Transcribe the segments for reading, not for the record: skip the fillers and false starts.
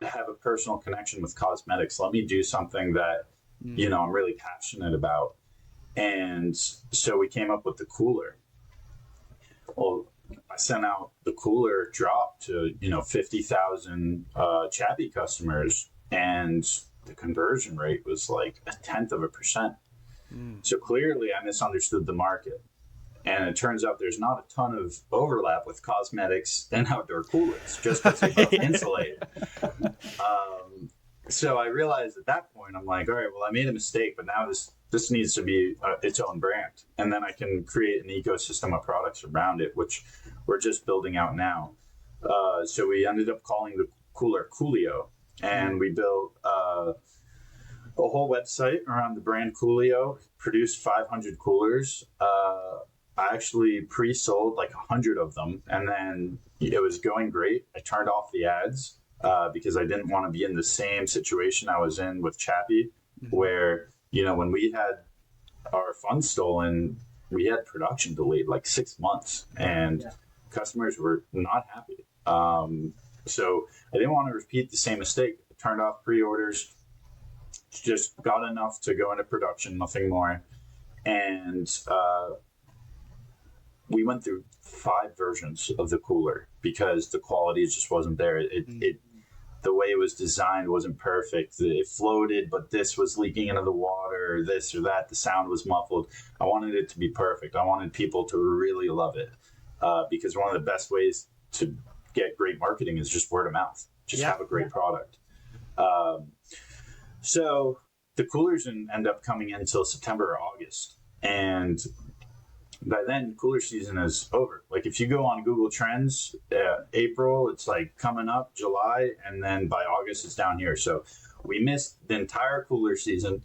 have a personal connection with cosmetics. Let me do something that, I'm really passionate about. And so we came up with the cooler. Well, I sent out the cooler drop to, 50,000 Chappy customers, and the conversion rate was like 0.1%. So clearly I misunderstood the market. And it turns out there's not a ton of overlap with cosmetics and outdoor coolers, just because they both insulate. So I realized at that point, I'm like, all right, well, I made a mistake, but now this needs to be its own brand. And then I can create an ecosystem of products around it, which we're just building out now. So we ended up calling the cooler Coolio, and we built a whole website around the brand Coolio, produced 500 coolers. I actually pre-sold like 100 of them, and then it was going great. I turned off the ads because I didn't want to be in the same situation I was in with Chappy, where, when we had our funds stolen, we had production delayed like 6 months, and customers were not happy. So I didn't want to repeat the same mistake. I turned off pre-orders, just got enough to go into production, nothing more. And we went through 5 versions of the cooler because the quality just wasn't there. The way it was designed wasn't perfect. It floated, but this was leaking into the water, this or that. The sound was muffled. I wanted it to be perfect. I wanted people to really love it because one of the best ways to get great marketing is just word of mouth. Just have a great product. So the coolers didn't end up coming in until September or August. And by then, cooler season is over. Like if you go on Google Trends, April, it's like coming up, July, and then by August, it's down here. So we missed the entire cooler season,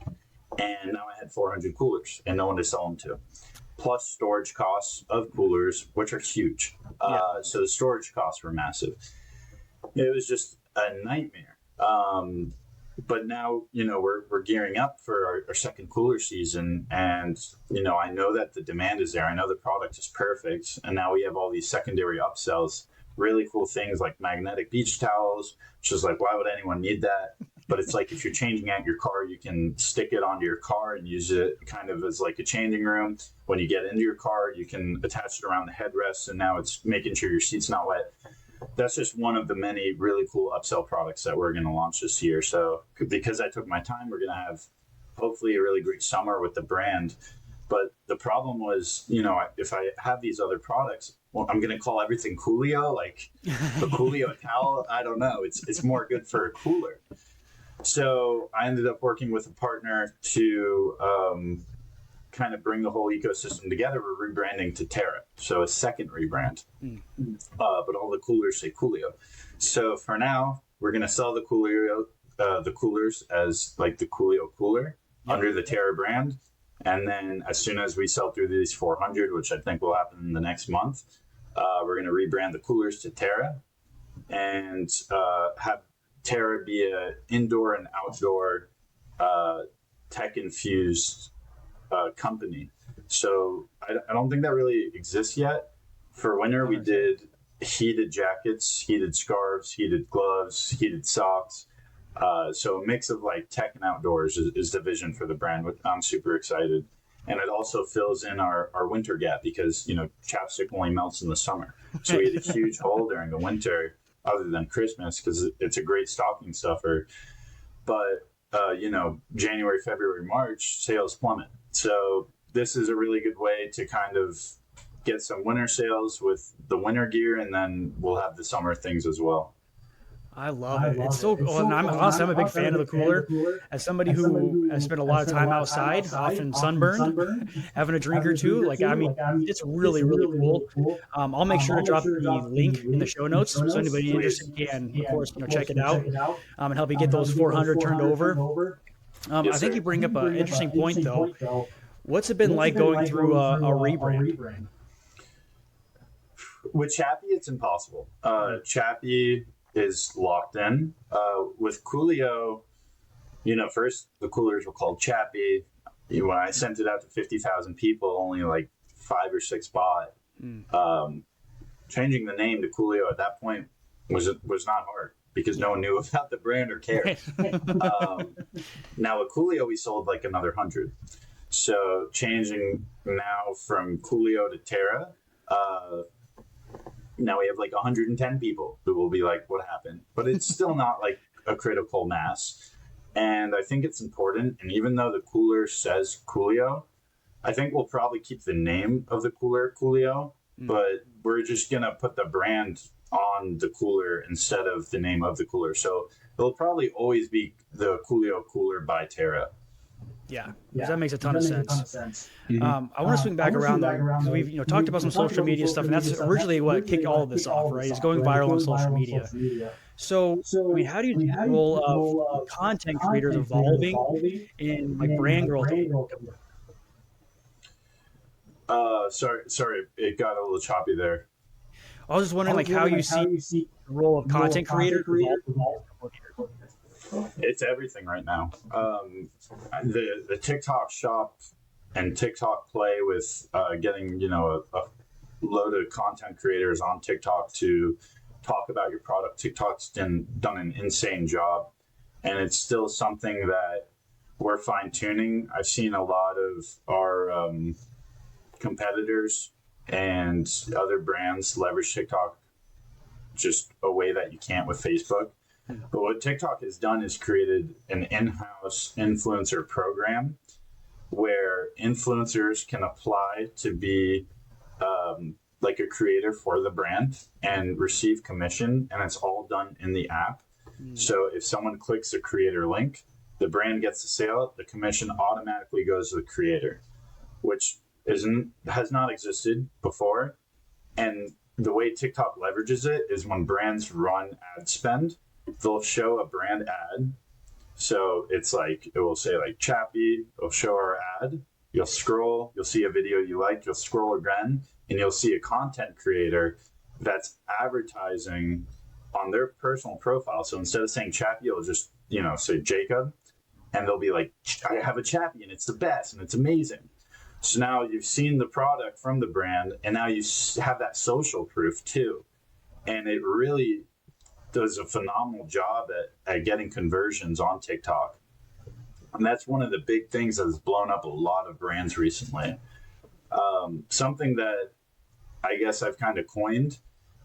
and now I had 400 coolers and no one to sell them to. Plus storage costs of coolers, which are huge. So the storage costs were massive. It was just a nightmare. But now, we're gearing up for our second cooler season, and, I know that the demand is there. I know the product is perfect. And now we have all these secondary upsells, really cool things like magnetic beach towels, which is like, why would anyone need that? But it's like, if you're changing out your car, you can stick it onto your car and use it kind of as like a changing room. When you get into your car, you can attach it around the headrest, and now it's making sure your seat's not wet. That's just one of the many really cool upsell products that we're going to launch this year. So because I took my time, we're going to have hopefully a really great summer with the brand. But the problem was, if I have these other products, well, I'm going to call everything Coolio, like the Coolio towel. I don't know. It's more good for a cooler. So I ended up working with a partner to kind of bring the whole ecosystem together. We're rebranding to Terra, so a second rebrand. But all the coolers say Coolio. So for now, we're going to sell the coolers as like the Coolio cooler under the Terra brand. And then as soon as we sell through these 400, which I think will happen in the next month, we're going to rebrand the coolers to Terra and have Terra be an indoor and outdoor tech-infused company. So I don't think that really exists yet. For winter, we did heated jackets, heated scarves, heated gloves, heated socks. So a mix of like tech and outdoors is the vision for the brand, which I'm super excited. And it also fills in our winter gap because, chapstick only melts in the summer. So we had a huge hole during the winter other than Christmas because it's a great stocking stuffer. But, January, February, March, sales plummet. So this is a really good way to kind of get some winter sales with the winter gear, and then we'll have the summer things as well. I love it. It's so cool. And I'm a big fan of the cooler. As somebody who has spent a lot of time outside, often sunburned, having a drink or two, it's really, really cool. I'll make sure to drop the link in the show notes so anybody interested can, of course, check it out and help you get those 400 turned over. I think you bring up an interesting point, though. What's it been like going through a rebrand? With Chappy, it's impossible. Chappy is locked in. With Coolio, first the coolers were called Chappy. When I sent it out to 50,000 people, only like 5 or 6 bought. Changing the name to Coolio at that point was not hard. because no one knew about the brand or cared. Now with Coolio, we sold like another 100. So changing now from Coolio to Terra, now we have like 110 people who will be like, what happened? But it's still not like a critical mass. And I think it's important. And even though the cooler says Coolio, I think we'll probably keep the name of the cooler Coolio, but we're just going to put the brand on the cooler instead of the name of the cooler. So it'll probably always be the Coolio cooler by Terra. Yeah, that makes a ton of sense. Mm-hmm. I want to swing back around though, because we've talked about some social media stuff, and that's originally what kicked all of this off, right? Is going viral on social media. So, I mean, how do you see the role of content creators evolving in like brand growth? Sorry, it got a little choppy there. I was just wondering, like, how you see the role of content creators evolve. It's everything right now. The TikTok shop and TikTok play with getting a load of content creators on TikTok to talk about your product. TikTok's done an insane job, and it's still something that we're fine tuning. I've seen a lot of our competitors and other brands leverage TikTok just a way that you can't with Facebook. But what TikTok has done is created an in-house influencer program where influencers can apply to be like a creator for the brand and receive commission, and it's all done in the app. So if someone clicks a creator link, the brand gets the sale, the commission automatically goes to the creator, which has not existed before. And the way TikTok leverages it is when brands run ad spend, they'll show a brand ad. So it's like, it will say like Chappy, it'll show our ad. You'll scroll, you'll see a video you like, you'll scroll again, and you'll see a content creator that's advertising on their personal profile. So instead of saying Chappy, you'll just, say Jacob, and they'll be like, I have a Chappy and it's the best and it's amazing. So now you've seen the product from the brand, and now you have that social proof too. And it really does a phenomenal job at getting conversions on TikTok. And that's one of the big things that has blown up a lot of brands recently. Something that I guess I've kind of coined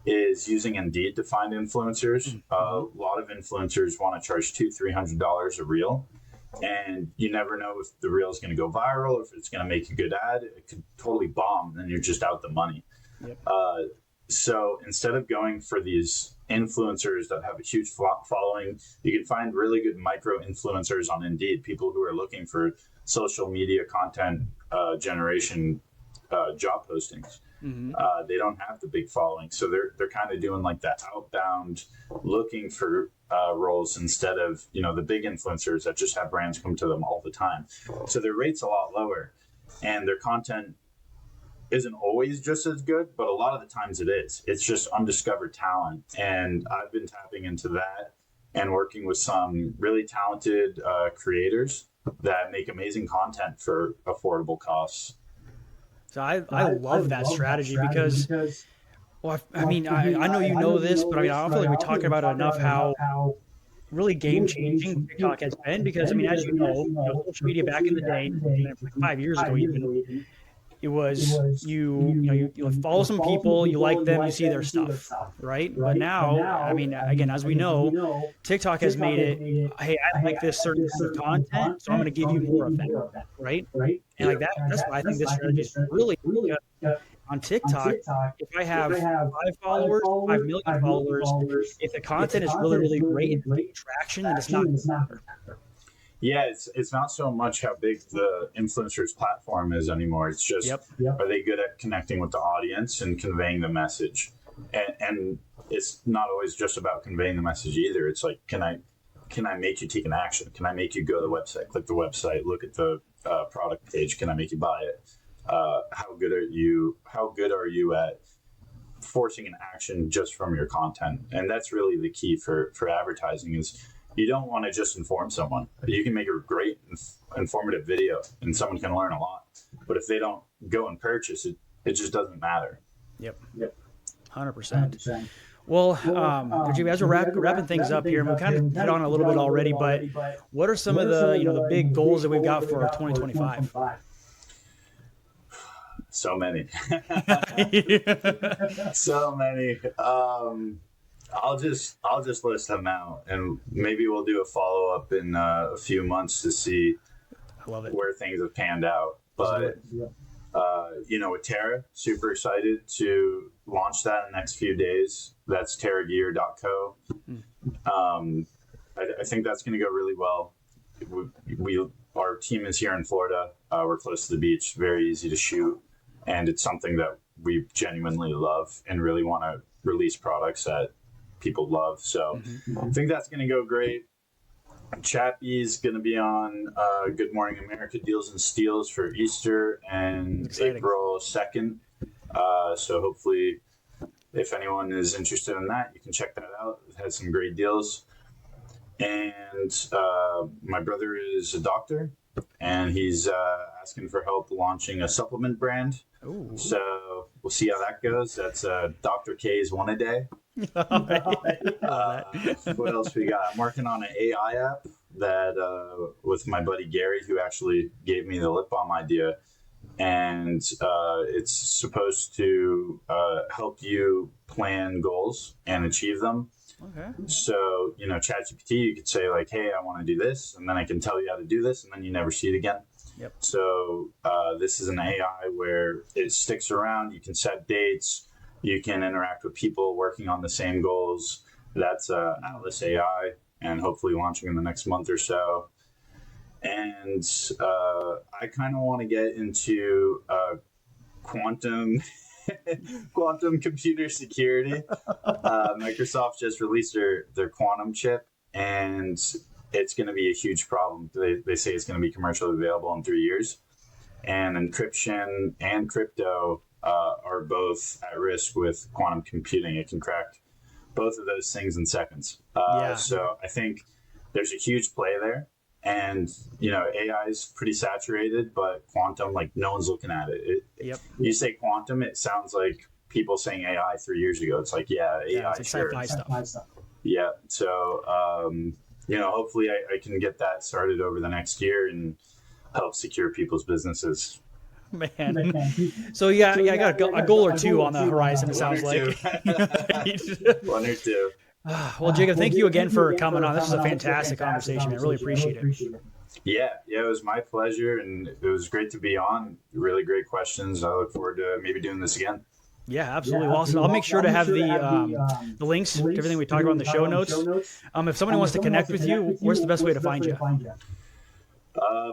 is using Indeed to find influencers. A lot of influencers want to charge $200-$300 a reel. And you never know if the reel is going to go viral, if it's going to make a good ad. It could totally bomb, and you're just out the money. Yep. So instead of going for these influencers that have a huge following, you can find really good micro influencers on Indeed, people who are looking for social media content generation job postings. They don't have the big following, so they're kind of doing like that outbound looking for roles instead of the big influencers that just have brands come to them all the time. So their rate's a lot lower, and their content isn't always just as good, but a lot of the times it is. It's just undiscovered talent, and I've been tapping into that and working with some really talented creators that make amazing content for affordable costs. So I love that strategy because, well, I mean, I know you know this, but I mean, I don't feel like we talk about it enough how really game-changing TikTok has been because, I mean, as you know, social media back in the day, like 5 years ago even, it was you follow some people, you like them, you see their stuff, right? But now, I mean, again, as we know, TikTok has made it, hey, I like this certain content, so I'm going to give you more of that, right? And like that's why I think this strategy is really good. On TikTok, if I have 5 followers, 5 million followers, if the content is really, really great and getting traction, then it's not going to matter. Yeah, it's not so much how big the influencer's platform is anymore. It's just, are they good at connecting with the audience and conveying the message? And it's not always just about conveying the message either. It's like, can I make you take an action? Can I make you go to the website, click the website, look at the product page? Can I make you buy it? How good are you at forcing an action just from your content? And that's really the key for advertising is, you don't want to just inform someone. You can make a great informative video and someone can learn a lot. But if they don't go and purchase it, it just doesn't matter. Yep. 100%. Well, Jimmy, as we're wrapping things up here, and we kind of hit on a little bit already, but what are some of the the big goals that we've got for 2025? So many. So many. I'll just list them out, and maybe we'll do a follow up in a few months to see where things have panned out. But with Terra, super excited to launch that in the next few days. That's terragear.co. I think that's going to go really well. Our team is here in Florida. We're close to the beach, very easy to shoot, and it's something that we genuinely love and really want to release products that people love. So I think that's going to go great. Chappy is going to be on Good Morning America Deals and Steals for Easter and April 2nd. So hopefully, if anyone is interested in that, you can check that out. It has some great deals. And my brother is a doctor, and he's asking for help launching a supplement brand. Ooh. So we'll see how that goes. That's Dr. K's One a Day. What else we got? I'm working on an AI app that with my buddy Gary, who actually gave me the lip balm idea, and it's supposed to help you plan goals and achieve them. Okay. So ChatGPT, you could say like, "Hey, I want to do this," and then I can tell you how to do this, and then you never see it again. Yep. So this is an AI where it sticks around. You can set dates. You can interact with people working on the same goals. That's Atlas AI, and hopefully launching in the next month or so. And I kind of want to get into quantum computer security. Microsoft just released their quantum chip, and it's going to be a huge problem. They say it's going to be commercially available in 3 years. And encryption and crypto are both at risk with quantum computing. It can crack both of those things in seconds. So I think there's a huge play there. And, AI is pretty saturated, but quantum, like, no one's looking at it. You say quantum, it sounds like people saying AI 3 years ago. It's like, AI, it's sci-fi stuff. Yeah. So, hopefully I can get that started over the next year and help secure people's businesses. Man. So I got a goal or two on the horizon, it sounds like. One or two. Well, Jacob, thank you again for coming on. This was a fantastic conversation. I really appreciate it. Yeah, it was my pleasure, and it was great to be on. Really great questions. I look forward to maybe doing this again. Yeah, absolutely. Well, I'll make sure to have the links to everything we talked about in the show notes. If somebody wants to connect with you, where's the best way to find you?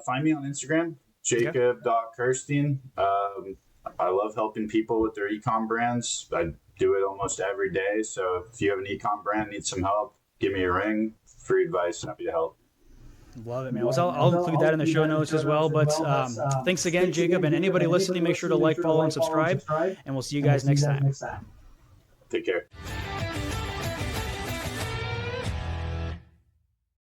Find me on Instagram, jacob.kirstein. I love helping people with their e-com brands. I do it almost every day. So if you have an e-com brand, need some help, give me a ring. Free advice, happy to help. Love it, man. Well, I'll include that in the show notes as well. But thanks again, Jacob. And anybody listening, make sure to like, follow, and subscribe. And we'll see you guys next time. Take care.